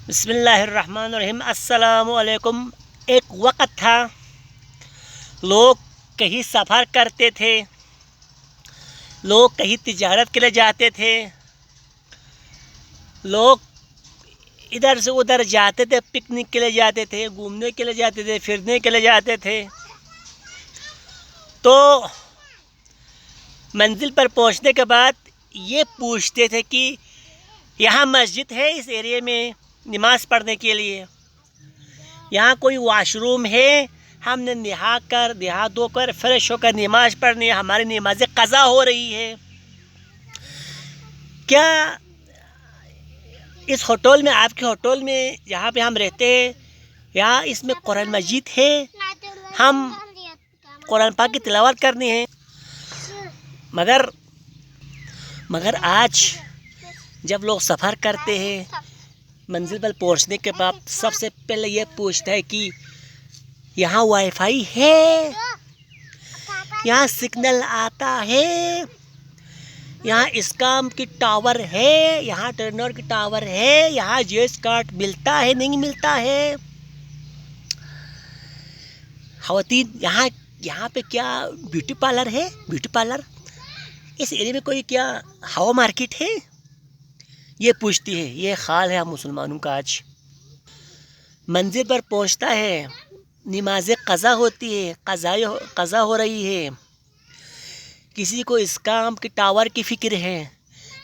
بسم اللہ الرحمن الرحیم۔ السلام علیکم۔ ایک وقت تھا لوگ کہیں سفر کرتے تھے، لوگ کہیں تجارت کے لیے جاتے تھے، لوگ ادھر سے ادھر جاتے تھے، پکنک کے لیے جاتے تھے، گھومنے کے لیے جاتے تھے، پھرنے کے لیے جاتے تھے۔ تو منزل پر پہنچنے کے بعد یہ پوچھتے تھے کہ یہاں مسجد ہے اس ایریے میں نماز پڑھنے کے لیے، یہاں کوئی واش روم ہے، ہم نے نہا دھو کر فریش ہو کر نماز پڑھنی ہے، ہماری نمازیں قضا ہو رہی ہے۔ کیا اس ہوٹل میں، آپ کے ہوٹل میں جہاں پہ ہم رہتے ہیں، یہاں اس میں قرآن مجید ہے، ہم قرآن پاک کی تلاوت کرنی ہے؟ مگر آج جب لوگ سفر کرتے ہیں، منزل پر پہنچنے کے بعد سب سے پہلے یہ پوچھتا ہے کہ یہاں وائی فائی ہے، یہاں سگنل آتا ہے، یہاں اسکام کی ٹاور ہے، یہاں ٹرنر کی ٹاور ہے، یہاں جیس کارڈ ملتا ہے نہیں ملتا ہے؟ خواتین یہاں پہ کیا بیوٹی پارلر ہے؟ بیوٹی پارلر اس ایریے میں کوئی کیا ہوا مارکیٹ ہے؟ یہ پوچھتی ہے۔ یہ حال ہے ہم مسلمانوں کا آج۔ منزل پر پہنچتا ہے، نمازیں قضا ہوتی ہے، قضا ہو رہی ہے، کسی کو اسکام کی ٹاور کی فکر ہے،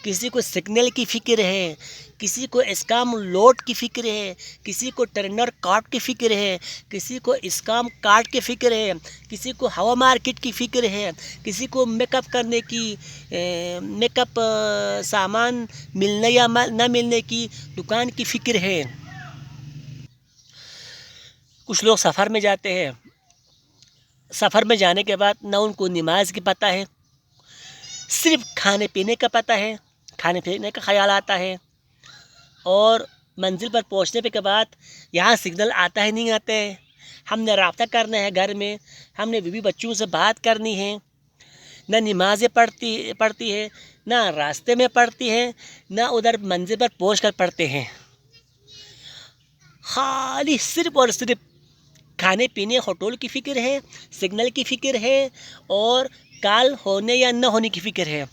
کسی کو سگنل کی فکر ہے، کسی کو اسکام لوڈ کی فکر ہے، کسی کو ٹرنر کارڈ کی فکر ہے، کسی کو اسکام کارڈ کی فکر ہے، کسی کو ہوا مارکیٹ کی فکر ہے، کسی کو میک اپ کرنے کی، میک اپ سامان ملنے یا نہ ملنے کی دکان کی فکر ہے۔ کچھ لوگ سفر میں جاتے ہیں، سفر میں جانے کے بعد نہ ان کو نماز کی پتہ ہے، صرف کھانے پینے کا پتہ ہے، کھانے پینے کا خیال آتا ہے، اور منزل پر پہنچنے کے بعد یہاں سگنل آتا ہے نہیں آتا ہے، ہم نے رابطہ کرنا ہے گھر میں، ہم نے بیوی بچوں سے بات کرنی ہے، نہ نمازیں پڑھتی ہے، نہ راستے میں پڑھتی ہے، نہ ادھر منزل پر پہنچ کر پڑھتے ہیں۔ خالی صرف اور صرف کھانے پینے ہوٹل کی فکر ہے، سگنل کی فکر ہے، اور کال ہونے یا نہ ہونے کی فکر ہے۔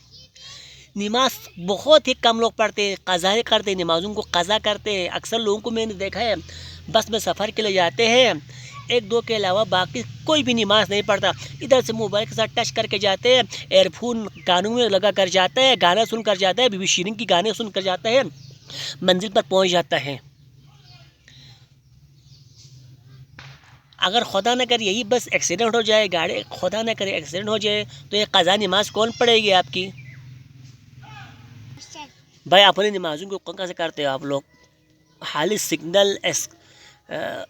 نماز بہت ہی کم لوگ پڑھتے ہیں، قضا کرتے ہیں، نمازوں کو قضا کرتے ہیں۔ اکثر لوگوں کو میں نے دیکھا ہے بس میں سفر کے لیے جاتے ہیں، ایک دو کے علاوہ باقی کوئی بھی نماز نہیں پڑھتا، ادھر سے موبائل کے ساتھ ٹچ کر کے جاتے ہیں، ایئر فون کانوں میں لگا کر جاتا ہے، گانا سن کر جاتا ہے، بی بی شیرین کی گانے سن کر جاتا ہے، منزل پر پہنچ جاتا ہے۔ اگر خدا نہ کرے یہی بس ایکسیڈنٹ ہو جائے، گاڑی خدا نہ کرے ایکسیڈنٹ ہو جائے، تو یہ قضا نماز کون پڑھے گی آپ کی؟ بھائی اپنی نمازوں کو کون کیسے کرتے ہو آپ لوگ؟ حالی سگنل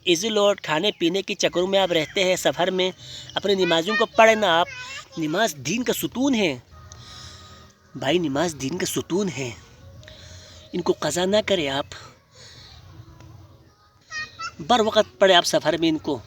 ایزی لوڈ کھانے پینے کی چکروں میں آپ رہتے ہیں، سفر میں اپنی نمازوں کو پڑھیں نا آپ۔ نماز دین کا ستون ہے بھائی، نماز دین کا ستون ہے، ان کو قضا نہ کرے آپ، بر وقت پڑھے آپ سفر میں ان کو۔